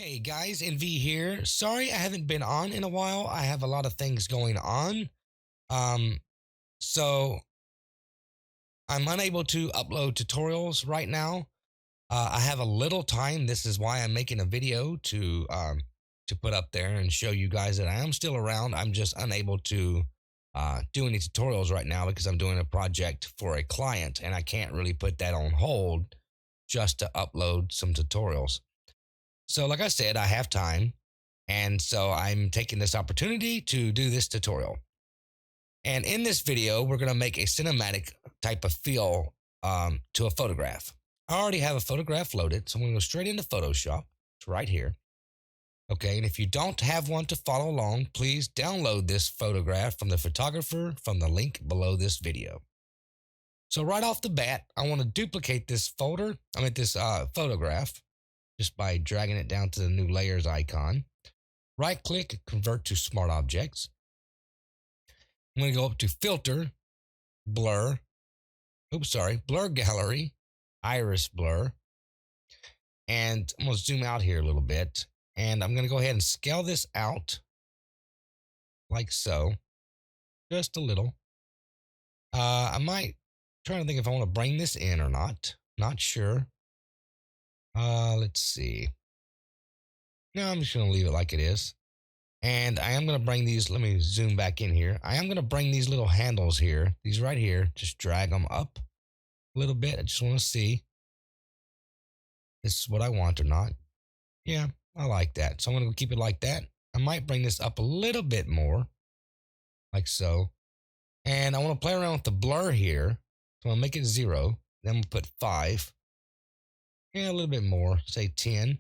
Hey guys, NV here. Sorry I haven't been on in a while. I have a lot of things going on. Um, so I'm unable to upload tutorials right now. I have a little time. This is why I'm making a video to put up there and show you guys that I am still around. I'm just unable to do any tutorials right now because I'm doing a project for a client and I can't really put that on hold just to upload some tutorials. So, like I said, I have time. And so I'm taking this opportunity to do this tutorial. And in this video, we're going to make a cinematic type of feel to a photograph. I already have a photograph loaded, so I'm going to go straight into Photoshop. It's right here. Okay, and if you don't have one to follow along, please download this photograph from the photographer from the link below this video. So right off the bat, I want to duplicate this photograph just by dragging it down to the new layers icon. Right click, convert to smart objects. I'm going to go up to filter, blur, blur gallery, iris blur. And I'm going to zoom out here a little bit. And I'm going to go ahead and scale this out like so, just a little. I might try to think if I want to bring this in or not. Not sure. Let's see. No, I'm just going to leave it like it is. And I am going to bring these, let me zoom back in here. I am going to bring these little handles here, these right here, just drag them up a little bit. I just want to see if this is what I want or not. Yeah, I like that. So I'm going to keep it like that. I might bring this up a little bit more, like so. And I want to play around with the blur here. So I'm going to make it 0. Then we'll put 5. Yeah, a little bit more, say 10. I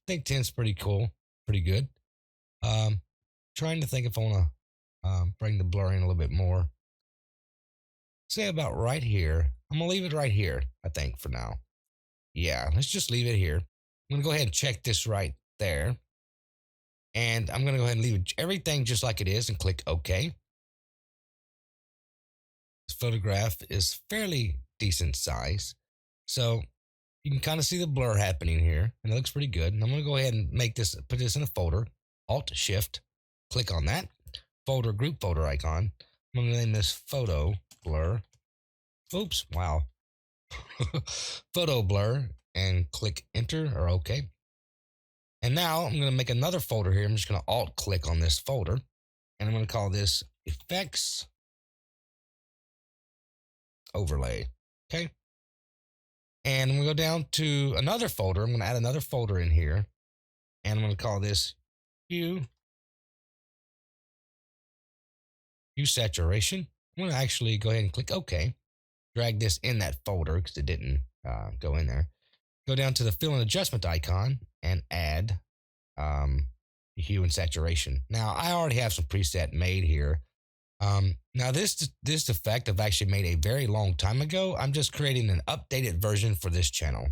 think 10 is pretty cool, pretty good. Trying to think if I want to bring the blur in a little bit more. Say about right here. I'm going to leave it right here, I think, for now. Yeah, let's just leave it here. I'm going to go ahead and check this right there. And I'm going to go ahead and leave everything just like it is and click OK. This photograph is fairly decent size. So you can kind of see the blur happening here, and it looks pretty good. And I'm going to go ahead and put this in a folder. Alt-Shift, click on that. Folder, group folder icon. I'm going to name this photo blur. Oops, wow. Photo blur, and click enter or OK. And now I'm going to make another folder here. I'm just going to alt click on this folder, and I'm going to call this effects overlay. Okay. And I'm going to go down to another folder. I'm going to add another folder in here, and I'm going to call this hue saturation. I'm going to actually go ahead and click OK. Drag this in that folder because it didn't go in there. Go down to the fill and adjustment icon and add hue and saturation. Now I already have some preset made here. Now this effect I've actually made a very long time ago. I'm just creating an updated version for this channel.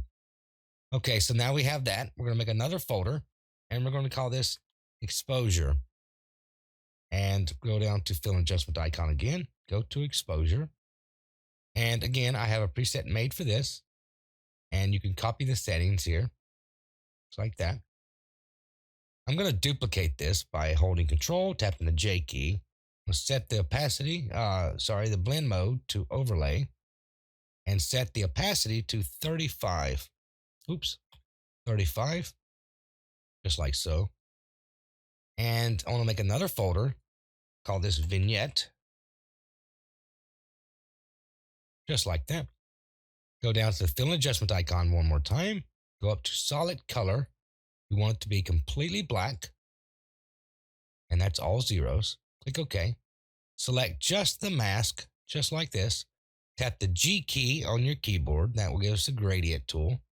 Okay, so now we have that. We're going to make another folder, and we're going to call this exposure. And go down to fill and adjustment icon again. Go to exposure. And again, I have a preset made for this. And you can copy the settings here. Just like that. I'm going to duplicate this by holding Control, tapping the J key. I'm going to set the opacity, the blend mode to overlay. And set the opacity to 35. Oops, 35. Just like so. And I want to make another folder. Call this vignette. Just like that. Go down to the fill and adjustment icon one more time. Go up to solid color. We want it to be completely black. And that's all zeros. Click OK. Select just the mask, just like this. Tap the G key on your keyboard. That will give us a gradient tool.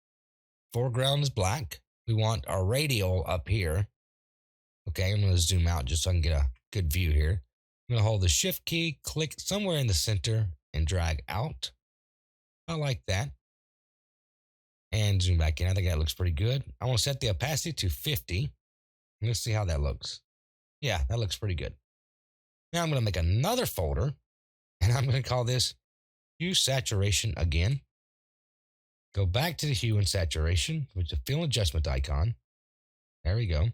Foreground is black. We want our radial up here. Okay, I'm going to zoom out just so I can get a good view here. I'm going to hold the Shift key, click somewhere in the center, and drag out. I like that. And zoom back in. I think that looks pretty good. I want to set the opacity to 50. Let's see how that looks. Yeah, that looks pretty good. Now I'm going to make another folder, and I'm going to call this hue saturation again. Go back to the hue and saturation with the fill adjustment icon. There we go.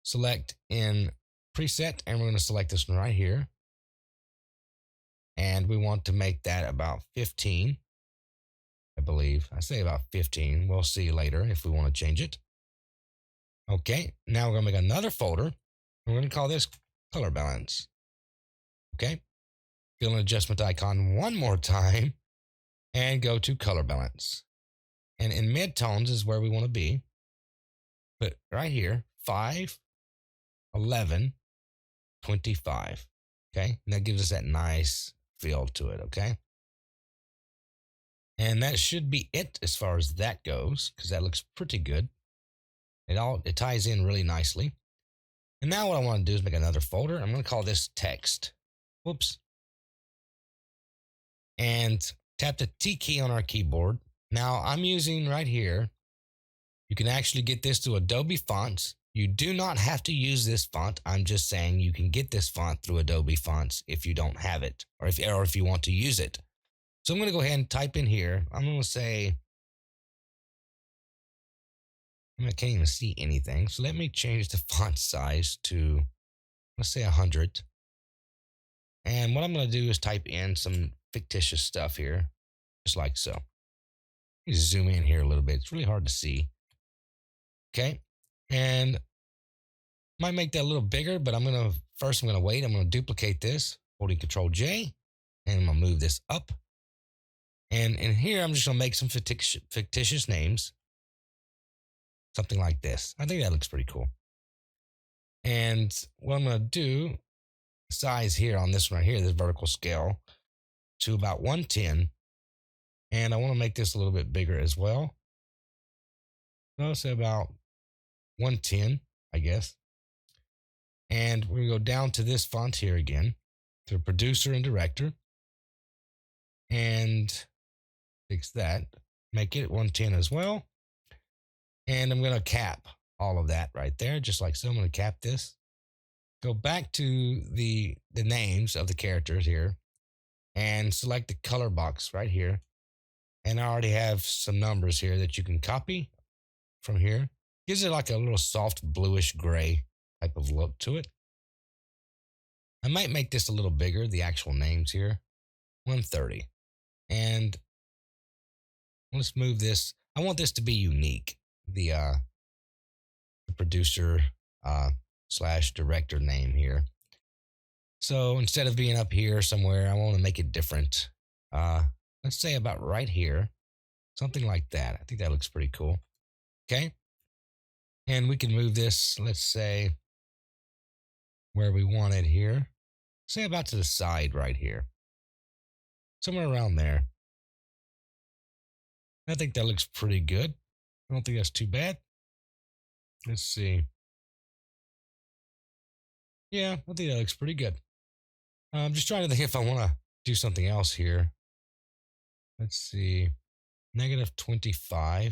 Select in preset, and we're going to select this one right here. And we want to make that about 15, I believe. I say about 15. We'll see later if we want to change it. Okay, now we're going to make another folder. We're going to call this color balance. Okay, fill an adjustment icon one more time and go to color balance. And in midtones is where we want to be. Put right here, 5, 11, 25. Okay, and that gives us that nice feel to it. Okay. And that should be it as far as that goes, because that looks pretty good. It ties in really nicely. And now what I want to do is make another folder. I'm going to call this text. Whoops. And tap the T key on our keyboard. Now I'm using right here. You can actually get this through Adobe Fonts. You do not have to use this font. I'm just saying you can get this font through Adobe Fonts if you don't have it, or if you want to use it. So I'm going to go ahead and type in here. I'm going to say, I can't even see anything. So let me change the font size to, let's say 100. And what I'm going to do is type in some fictitious stuff here, just like so. Let me zoom in here a little bit. It's really hard to see. Okay. And might make that a little bigger, but I'm going to wait. I'm going to duplicate this, holding Control J, and I'm going to move this up. And in here, I'm just going to make some fictitious names. Something like this. I think that looks pretty cool. And what I'm going to do, size here on this one right here, this vertical scale, to about 110. And I want to make this a little bit bigger as well. So I'll say about 110, I guess. And we're going to go down to this font here again, to producer and director. And fix that. Make it 110 as well. And I'm going to cap all of that right there, just like so. I'm going to cap this. Go back to the names of the characters here and select the color box right here. And I already have some numbers here that you can copy from here. Gives it like a little soft bluish gray type of look to it. I might make this a little bigger, the actual names here. 130. And let's move this. I want this to be unique. The producer / director name here. So instead of being up here somewhere, I want to make it different. Let's say about right here. Something like that. I think that looks pretty cool. Okay. And we can move this, let's say, where we want it here. Say about to the side right here. Somewhere around there. I think that looks pretty good. I don't think that's too bad. Let's see. Yeah, I think that looks pretty good. I'm just trying to think if I want to do something else here. Let's see. -25. I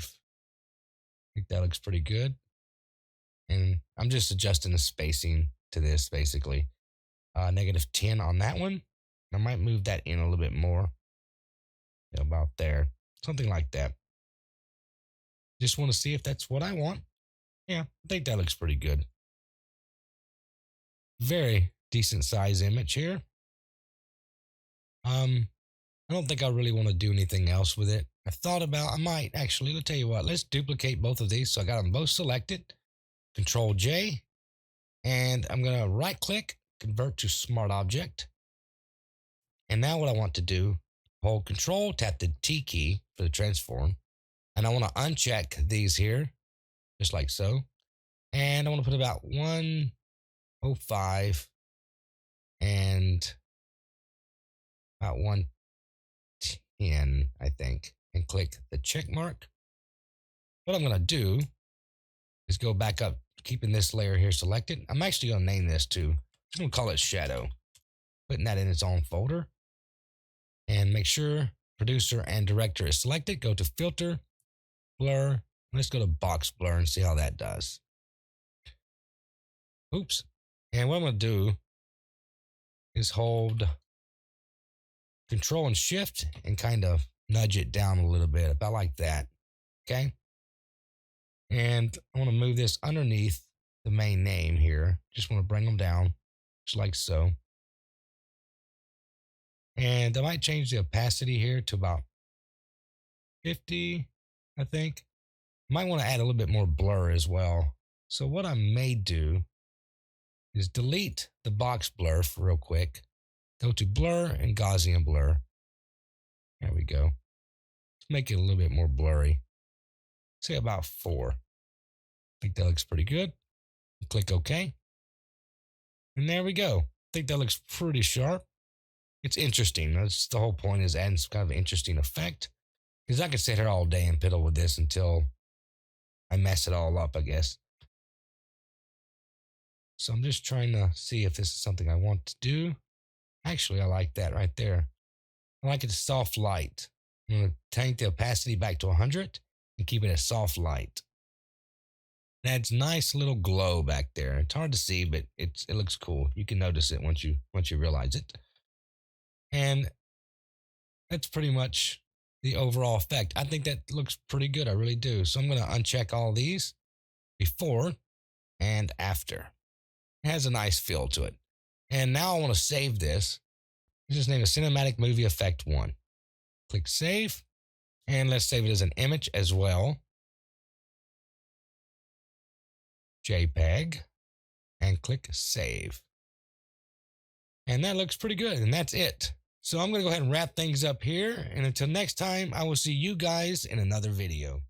think that looks pretty good. And I'm just adjusting the spacing to this basically. -10 on that one. I might move that in a little bit more. About there. Something like that. Just want to see if that's what I want. Yeah, I think that looks pretty good. Very decent size image here. I don't think I really want to do anything else with it. I might actually, let's tell you what, let's duplicate both of these. So I got them both selected. Control J. And I'm going to right click, convert to smart object. And now what I want to do, hold Control, tap the T key for the transform. And I want to uncheck these here, just like so. And I want to put about 105 and about 110, I think, and click the check mark. What I'm going to do is go back up, keeping this layer here selected. I'm actually going to name this too. I'm going to call it shadow, putting that in its own folder. And make sure producer and director is selected. Go to filter, blur. Let's go to box blur and see how that does. Oops. And what I'm going to do is hold Control and Shift and kind of nudge it down a little bit, about like that. Okay. And I want to move this underneath the main name here. Just want to bring them down, just like so. And I might change the opacity here to about 50, I think. Might want to add a little bit more blur as well. So what I may do is delete the box blur for real quick. Go to blur and Gaussian blur. There we go. Let's make it a little bit more blurry. Say about 4. I think that looks pretty good. Click OK. And there we go. I think that looks pretty sharp. It's interesting. That's the whole point, is adding some kind of interesting effect. Because I could sit here all day and piddle with this until I mess it all up, I guess. So I'm just trying to see if this is something I want to do. Actually, I like that right there. I like it soft light. I'm going to tank the opacity back to 100 and keep it a soft light. It adds nice little glow back there. It's hard to see, but it looks cool. You can notice it once you realize it. And that's pretty much the overall effect. I think that looks pretty good. I really do. So I'm going to uncheck all these, before and after. It has a nice feel to it. And now I want to save this. Just name it Cinematic Movie Effect 1. Click Save. And let's save it as an image as well. JPEG. And click Save. And that looks pretty good. And that's it. So I'm going to go ahead and wrap things up here. And until next time, I will see you guys in another video.